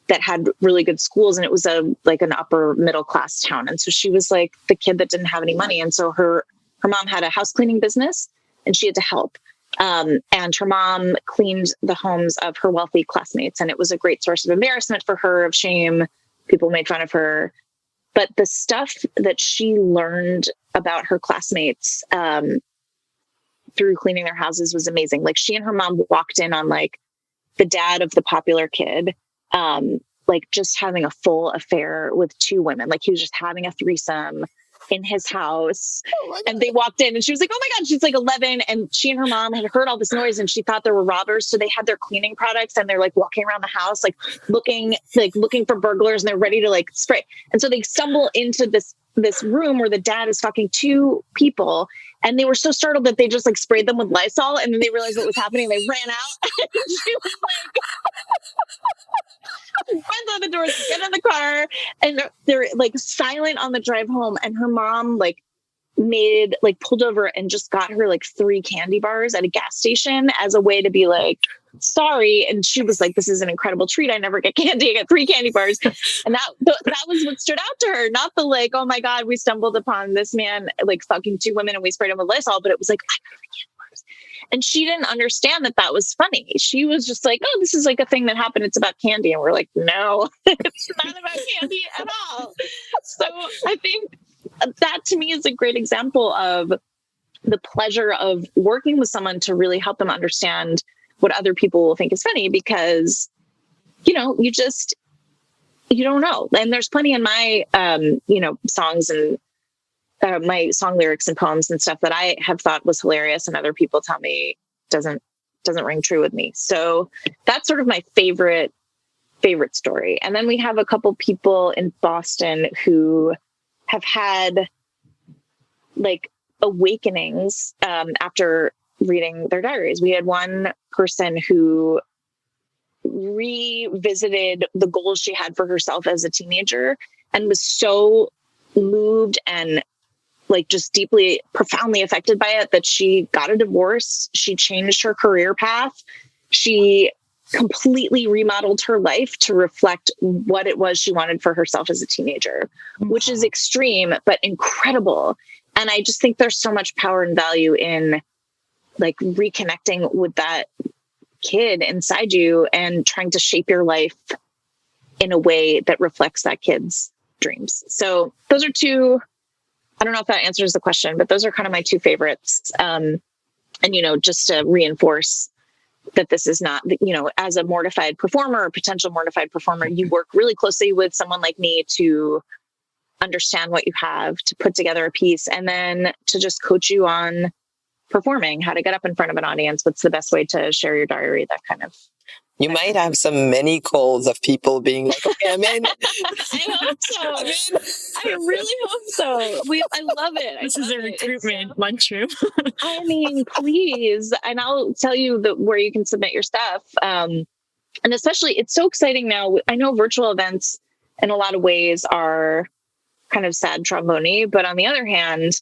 that had really good schools, and it was like an upper middle class town. And so she was like the kid that didn't have any money. And so her mom had a house cleaning business, and she had to help. And her mom cleaned the homes of her wealthy classmates, and it was a great source of embarrassment for her, of shame. People made fun of her. But the stuff that she learned about her classmates through cleaning their houses was amazing. Like, she and her mom walked in on like the dad of the popular kid, like just having a full affair with two women. Like, he was just having a threesome in his house. And they walked in, and she was like, oh my God, she's like 11. And she and her mom had heard all this noise, and she thought there were robbers. So they had their cleaning products, and they're like walking around the house, like looking for burglars, and they're ready to like spray. And so they stumble into this room where the dad is fucking two people. And they were so startled that they just like sprayed them with Lysol. And then they realized what was happening. They ran out. And she was like, runs out the doors, get in the car. And they're like silent on the drive home. And her mom pulled over and just got her like 3 candy bars at a gas station as a way to be like, sorry. And she was like, this is an incredible treat. I never get candy. I get 3 candy bars. And that was what stood out to her. Not the like, oh my God, we stumbled upon this man like fucking 2 women and we sprayed him with Lysol. But it was like, I got 3 candy bars. And she didn't understand that was funny. She was just like, oh, this is like a thing that happened. It's about candy. And we're like, no, it's not about candy at all. So I think that to me is a great example of the pleasure of working with someone to really help them understand what other people will think is funny, because, you don't know. And there's plenty in my, songs and my song lyrics and poems and stuff that I have thought was hilarious, and other people tell me doesn't ring true with me. So that's sort of my favorite story. And then we have a couple people in Boston who have had like awakenings after reading their diaries. We had one person who revisited the goals she had for herself as a teenager and was so moved and like just deeply, profoundly affected by it that she got a divorce. She changed her career path. She completely remodeled her life to reflect what it was she wanted for herself as a teenager, which is extreme, but incredible. And I just think there's so much power and value in like reconnecting with that kid inside you and trying to shape your life in a way that reflects that kid's dreams. So those are 2, I don't know if that answers the question, but those are kind of my 2 favorites. And, just to reinforce that this is not, as a mortified performer or potential mortified performer, you work really closely with someone like me to understand what you have, to put together a piece, and then to just coach you on performing, how to get up in front of an audience, what's the best way to share your diary, that kind of. You might have many calls of people being like, okay, I'm in. I hope so. I really hope so. I love it. This is a recruitment lunchroom. I mean, please. And I'll tell you where you can submit your stuff. And especially, it's so exciting now. I know virtual events in a lot of ways are kind of sad trombone, but on the other hand,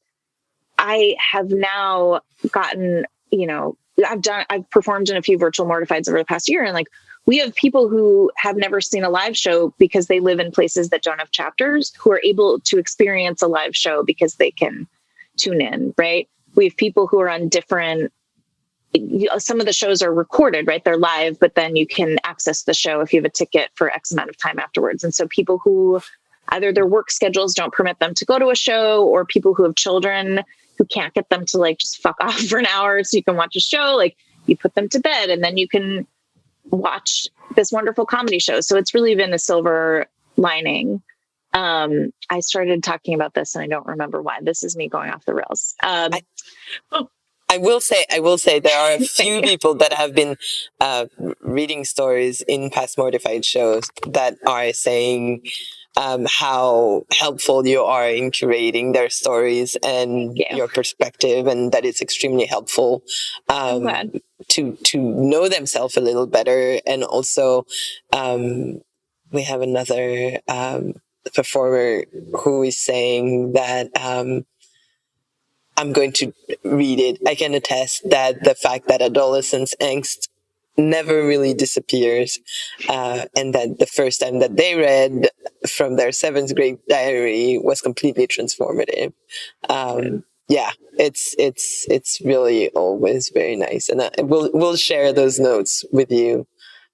I have now gotten, I've performed in a few virtual Mortifieds over the past year. And like, we have people who have never seen a live show because they live in places that don't have chapters, who are able to experience a live show because they can tune in, right? We have people who are on different, some of the shows are recorded, right? They're live, but then you can access the show if you have a ticket for X amount of time afterwards. And so people who either their work schedules don't permit them to go to a show, or people who have children who can't get them to like just fuck off for an hour so you can watch a show, like you put them to bed and then you can watch this wonderful comedy show. So it's really been a silver lining. I started talking about this and I don't remember why. This is me going off the rails. I will say there are a few people that have been reading stories in past Mortified shows that are saying how helpful you are in curating their stories and your perspective, and that it's extremely helpful to know themselves a little better. And also, we have another performer who is saying that I'm going to read it. I can attest that the fact that adolescence angst never really disappears, and that the first time that they read from their 7th grade diary was completely transformative. It's really always very nice, and we'll share those notes with you,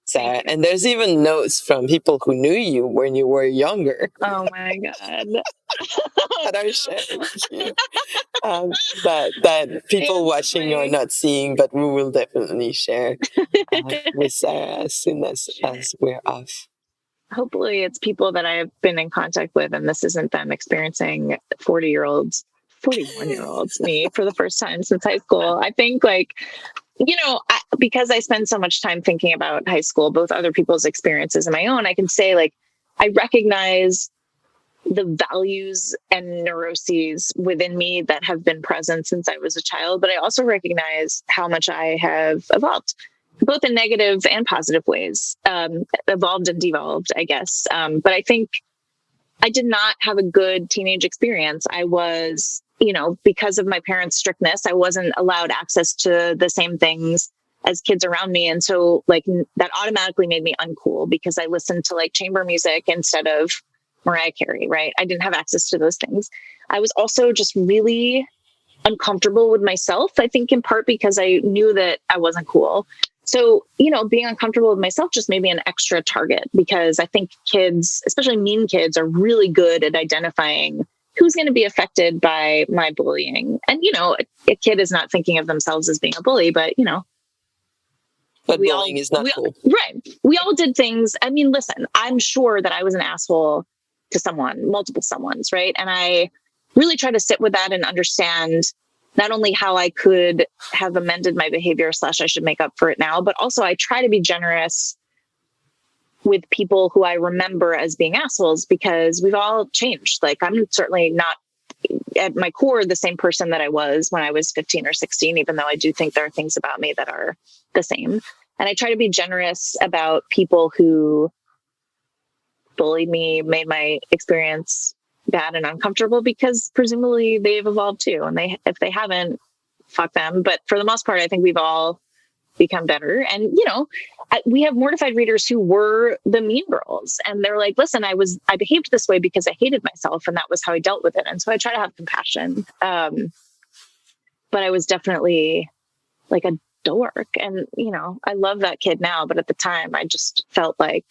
Sarah. And there's even notes from people who knew you when you were younger. Oh my God. That are shared with you. That people watching are not seeing, but we will definitely share with Sarah as soon as we're off. Hopefully it's people that I've been in contact with, and this isn't them experiencing 41-year-olds me for the first time since high school. I think, like, because I spend so much time thinking about high school, both other people's experiences and my own, I can say, like, I recognize the values and neuroses within me that have been present since I was a child, but I also recognize how much I have evolved, both in negative and positive ways, evolved and devolved, I guess. But I think I did not have a good teenage experience. I was, because of my parents' strictness, I wasn't allowed access to the same things as kids around me. And so, like, that automatically made me uncool because I listened to, like, chamber music instead of Mariah Carey, right? I didn't have access to those things. I was also just really uncomfortable with myself, I think in part because I knew that I wasn't cool. So, being uncomfortable with myself just made me an extra target, because I think kids, especially mean kids, are really good at identifying who's going to be affected by my bullying. And, a kid is not thinking of themselves as being a bully, but, but bullying is not cool. Right. We all did things. I mean, listen, I'm sure that I was an asshole to someone, multiple someones, right? And I really try to sit with that and understand not only how I could have amended my behavior / I should make up for it now, but also I try to be generous with people who I remember as being assholes, because we've all changed. Like, I'm certainly not at my core the same person that I was when I was 15 or 16, even though I do think there are things about me that are the same. And I try to be generous about people who bullied me, made my experience bad and uncomfortable, because presumably they've evolved too. And if they haven't, fuck them. But for the most part, I think we've all become better. And, we have Mortified readers who were the mean girls, and they're like, listen, I behaved this way because I hated myself, and that was how I dealt with it. And so I try to have compassion. But I was definitely like a dork. And, I love that kid now, but at the time I just felt like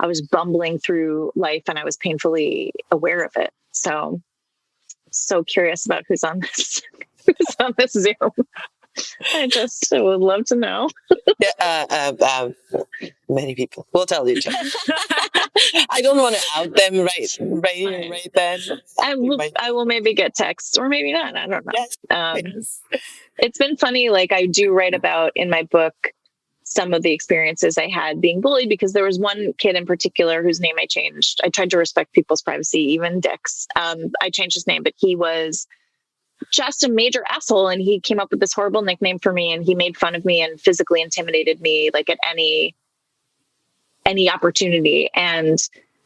I was bumbling through life and I was painfully aware of it. So curious about who's on this Zoom. I just would love to know. Many people. We'll tell you. I don't want to out them right then. I will maybe get texts, or maybe not. I don't know. Yes. It's been funny. Like, I do write about in my book some of the experiences I had being bullied, because there was one kid in particular whose name I changed. I tried to respect people's privacy, even Dick's. I changed his name, but he was just a major asshole, and he came up with this horrible nickname for me, and he made fun of me and physically intimidated me, like, at any opportunity. And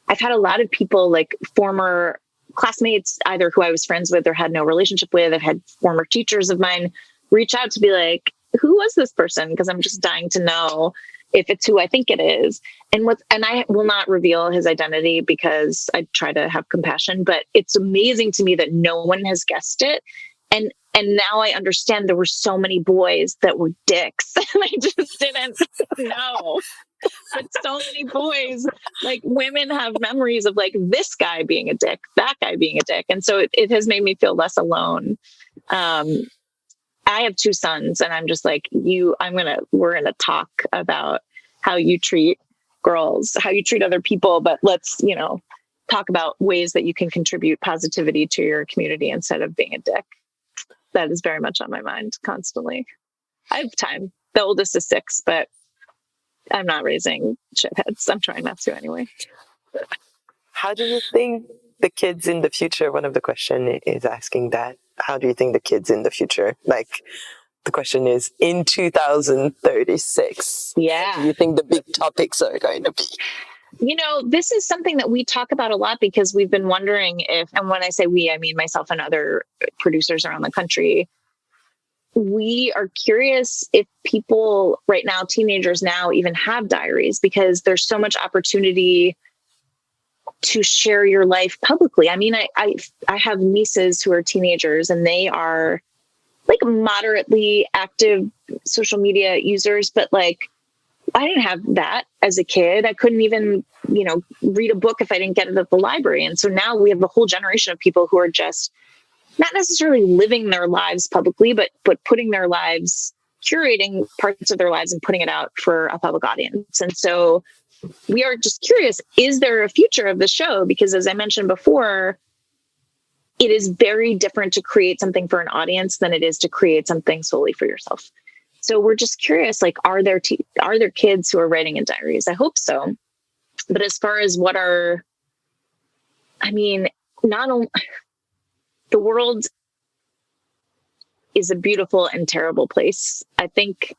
I've had a lot of people, like former classmates, either who I was friends with or had no relationship with. I've had former teachers of mine reach out to be like, who was this person? Because I'm just dying to know if it's who I think it is. And I will not reveal his identity because I try to have compassion, but it's amazing to me that no one has guessed it. And now I understand there were so many boys that were dicks and I just didn't know. But so many boys, like, women have memories of, like, this guy being a dick, that guy being a dick. And so it has made me feel less alone. I have 2 sons, and I'm just like, we're going to talk about how you treat girls, how you treat other people, but let's, talk about ways that you can contribute positivity to your community instead of being a dick. That is very much on my mind constantly. I have time. The oldest is 6, but I'm not raising shitheads. I'm trying not to anyway. How do you think the kids in the future, one of the question is asking that, how do you think the kids in the future, like the question is in 2036, Yeah. do you think the big topics are going to be? You know, this is something that we talk about a lot because we've been wondering if, and when I say we, I mean myself and other producers around the country, we are curious if people right now, teenagers now, even have diaries, because there's so much opportunity to share your life publicly. I mean, I have nieces who are teenagers and they are like moderately active social media users, but like I didn't have that as a kid. I couldn't even, read a book if I didn't get it at the library. And so now we have a whole generation of people who are just not necessarily living their lives publicly, but putting their lives, curating parts of their lives and putting it out for a public audience. And so we are just curious, is there a future of the show? Because as I mentioned before, it is very different to create something for an audience than it is to create something solely for yourself. So we're just curious, like, are there kids who are writing in diaries? I hope so. But as far as not only the world is a beautiful and terrible place. I think,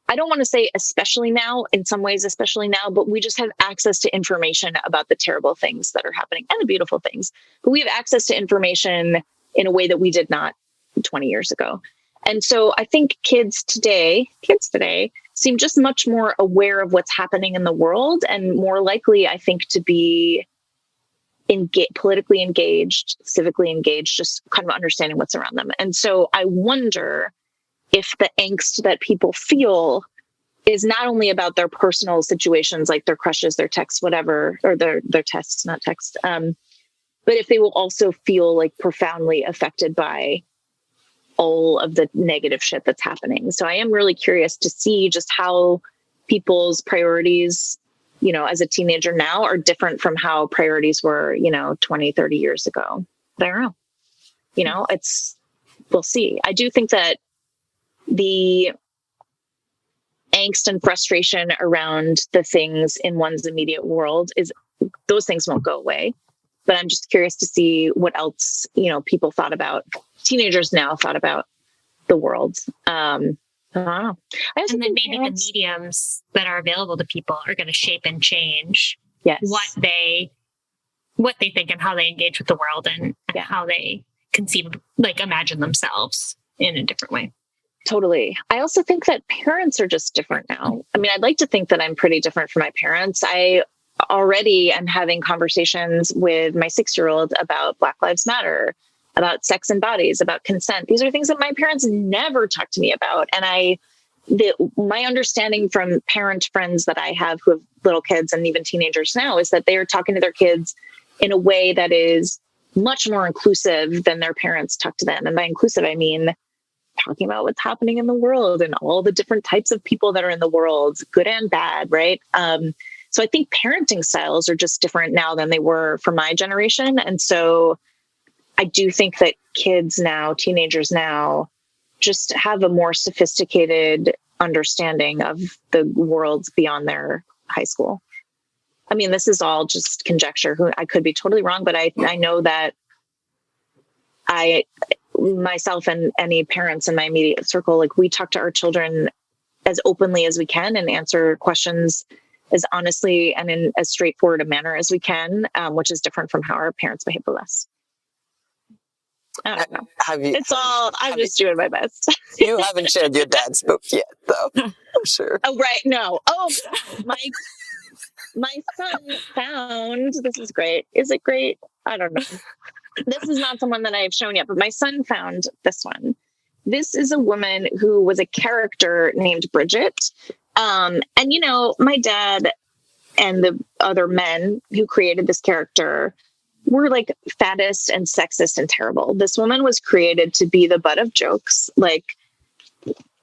I don't want to say especially now, in some ways, especially now, but we just have access to information about the terrible things that are happening and the beautiful things. But we have access to information in a way that we did not 20 years ago. And so I think kids today seem just much more aware of what's happening in the world and more likely, I think, to be politically engaged, civically engaged, just kind of understanding what's around them. And so I wonder if the angst that people feel is not only about their personal situations, like their crushes, their texts, whatever, or their tests, not text, but if they will also feel like profoundly affected by all of the negative shit that's happening. So I am really curious to see just how people's priorities, as a teenager now are different from how priorities were, 20, 30 years ago. I don't know. We'll see. I do think that the angst and frustration around the things in one's immediate world those things won't go away. But I'm just curious to see what else, teenagers now thought about the world. I don't know. And then maybe the mediums that are available to people are going to shape and change what they think and how they engage with the world and how they imagine themselves in a different way. Totally. I also think that parents are just different now. I mean, I'd like to think that I'm pretty different from my parents. I already am having conversations with my 6-year-old about Black Lives Matter, about sex and bodies, about consent. These are things that my parents never talked to me about. And my understanding from parent friends that I have who have little kids and even teenagers now is that they are talking to their kids in a way that is much more inclusive than their parents talk to them. And by inclusive, I mean talking about what's happening in the world and all the different types of people that are in the world, good and bad, right? So I think parenting styles are just different now than they were for my generation. And so I do think that kids now, teenagers now, just have a more sophisticated understanding of the world beyond their high school. I mean, this is all just conjecture. I could be totally wrong, but I know that myself and any parents in my immediate circle, we talk to our children as openly as we can and answer questions as honestly and in as straightforward a manner as we can, which is different from how our parents behave with us. I don't know. I'm just doing my best. You haven't shared your dad's book yet, though. I'm sure. Oh, right. No. Oh, my son found, this is great. Is it great? I don't know. This is not someone that I have shown yet, but my son found this one. This is a woman who was a character named Bridget. And, my dad and the other men who created this character were fattest and sexist and terrible. This woman was created to be the butt of jokes, like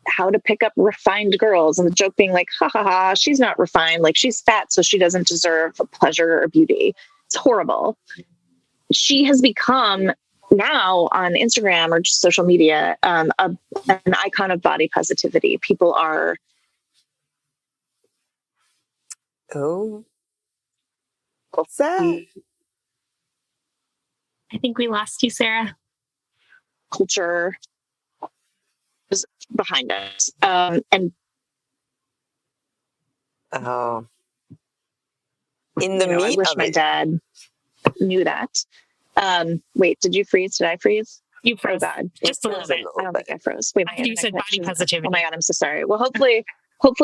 how to pick up refined girls. And the joke being ha ha ha, she's not refined. She's fat, so she doesn't deserve pleasure or beauty. It's horrible. She has become now on Instagram or just social media, an icon of body positivity. People are. Oh. What's that? I think we lost you, Sarah. Culture is behind us. And Oh. In the I meat wish of my it. dad knew that. Wait, did you freeze? Did I freeze? You Oh froze. God. Just a little bit. I don't think I froze. Wait, my You said internet body connection- positivity. Oh my God, I'm so sorry. Well, hopefully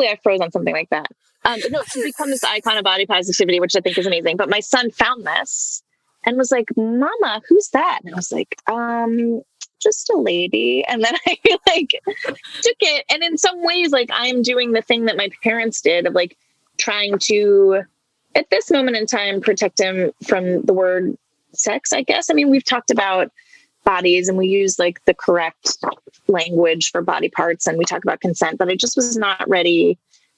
I froze on something like that. But no, she's become this icon of body positivity, which I think is amazing. But my son found this and was like, "Mama, who's that?" And I was like, just a lady. And then I took it. And in some ways, I'm doing the thing that my parents did of trying to, at this moment in time, protect him from the word sex, I guess. I mean, we've talked about bodies and we use the correct language for body parts and we talk about consent, but I just was not ready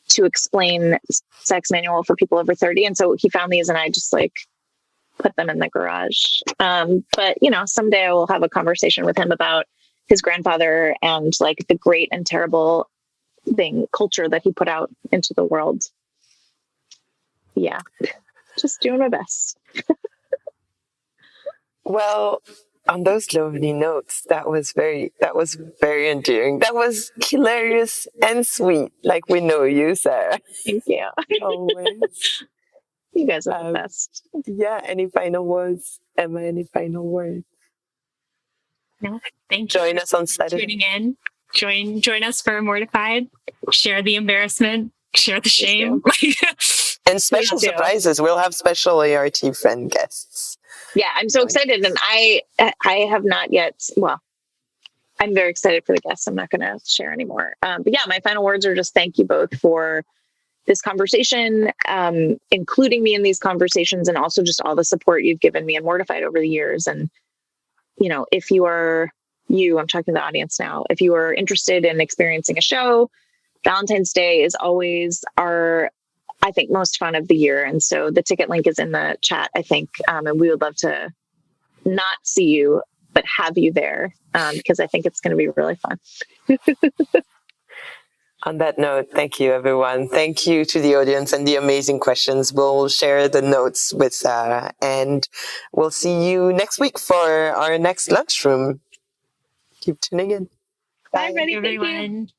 to explain sex manual for people over 30. And so he found these and I just put them in the garage. But someday I will have a conversation with him about his grandfather and the great and terrible culture that he put out into the world. Yeah. Just doing my best. Well, on those lovely notes, that was very endearing. That was hilarious and sweet, like we know you, Sarah. Thank you. Always. You guys are the best. Yeah. Any final words, Emma? Any final words? No. Thank you. Join us on Saturday. Tuning in. Join us for Mortified. Share the embarrassment. Share the shame. And special surprises. We'll have special A.R.T. friend guests. Yeah, I'm so excited. And I have not yet, well, I'm very excited for the guests. I'm not going to share anymore. But yeah, my final words are just thank you both for this conversation, including me in these conversations, and also just all the support you've given me and Mortified over the years. And, if you are I'm talking to the audience now, if you are interested in experiencing a show, Valentine's Day is always our, I think, most fun of the year. And so the ticket link is in the chat, I think. And we would love to not see you, but have you there, because I think it's going to be really fun. On that note, thank you, everyone. Thank you to the audience and the amazing questions. We'll share the notes with Sarah, and we'll see you next week for our next lunchroom. Keep tuning in. Bye, everybody. Everyone.